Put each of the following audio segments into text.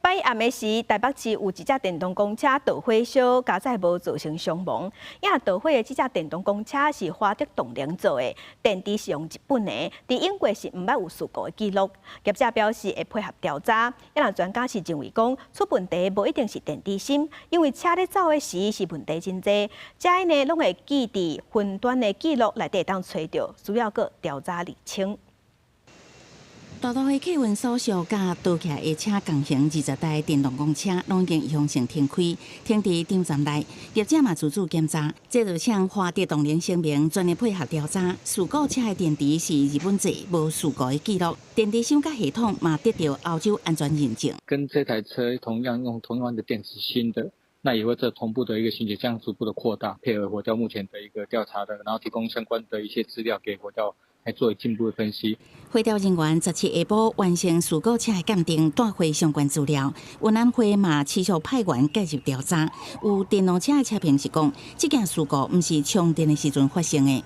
拜暗暝时，台北市有一架电动公车导火烧，加载无造成伤亡。因导火的这架电动公车是华德动能做的，电池是用日本的，伫英国是毋捌有事故的记录。业者表示会配合调查。因若专家是认为讲，出问题无一定是电池芯，因为车咧走的时是问题真济，遮呢拢会记伫云端的记录内底当找到，需要个调查厘清。 大道的客运所属甲倒起来的车共行20台电动公车，拢已经异常性停开，停伫场站内。业者嘛自主检查，这就向华德动能声明专业配合调查。事故车的电池是日本制，无事故的记录。电池箱甲系统嘛得到欧洲安全认证。跟这台车同样用同样的电池芯的。 那也会这同步的一个情节，这样逐步的扩大，配合火调目前的一个调查的，然后提供相关的一些资料给火调来做进一步的分析。火调人员17下晡完成事故车的鉴定，带回相关资料。运安会嘛持续派员介入调查。有电动车的车评是讲，这件事故不是充电的时阵发生的，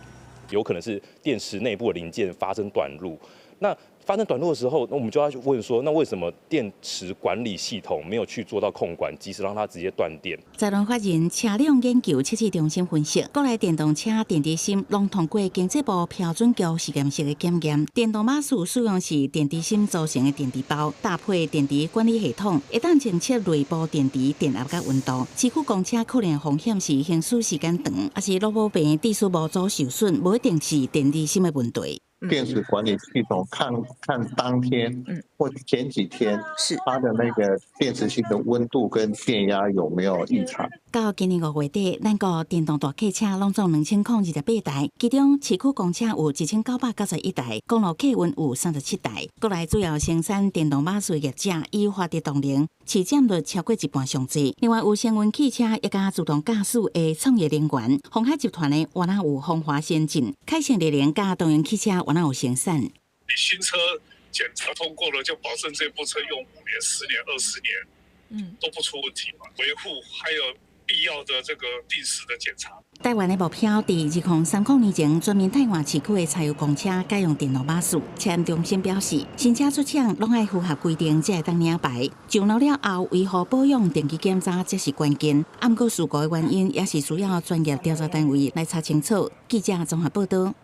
有可能是电池内部的零件发生短路。那 发生短路的时候，那我们就要去问说，那为什么电池管理系统没有去做到控管，及时让它直接断电？在台法人车辆研究测试中心分析，国内电动车电池芯拢通过经济部标准局实验室的检验。电动马术使用是电池芯组成的电池包，搭配电池管理系统，会当侦测内部电池电压甲温度。市区公车可能风险是行驶时间长，还是路面边地势模组受损，不一定是电池芯的问题。 电池管理系统看当天或前几天它的那个电池芯的温度跟电压有没有异常。到今年5月底，咱国电动大客车拢总2028台，其中市区公车有1991台，公路客运有37台。国内主要生产电动马术业者以华德动能，市占率超过一半上济。另外有星云汽车一家自动驾驶的创业人员，鸿海集团的原来有风华先进，凯盛力联甲东洋汽车原来有生产。你新车检查通过了，就保证这部车用5年、10年、20年，都不出问题嘛。维护还有必要的这个定时的检查。台湾的目标伫2030年前，全面汰换市区的柴油公车，改用电动巴士。车安中心表示，新车出厂拢爱符合规定，才会当领牌。上路了后，维护保养、定期检查才是关键。不过事故的原因，也是需要专业调查单位来查清楚。记者综合报道。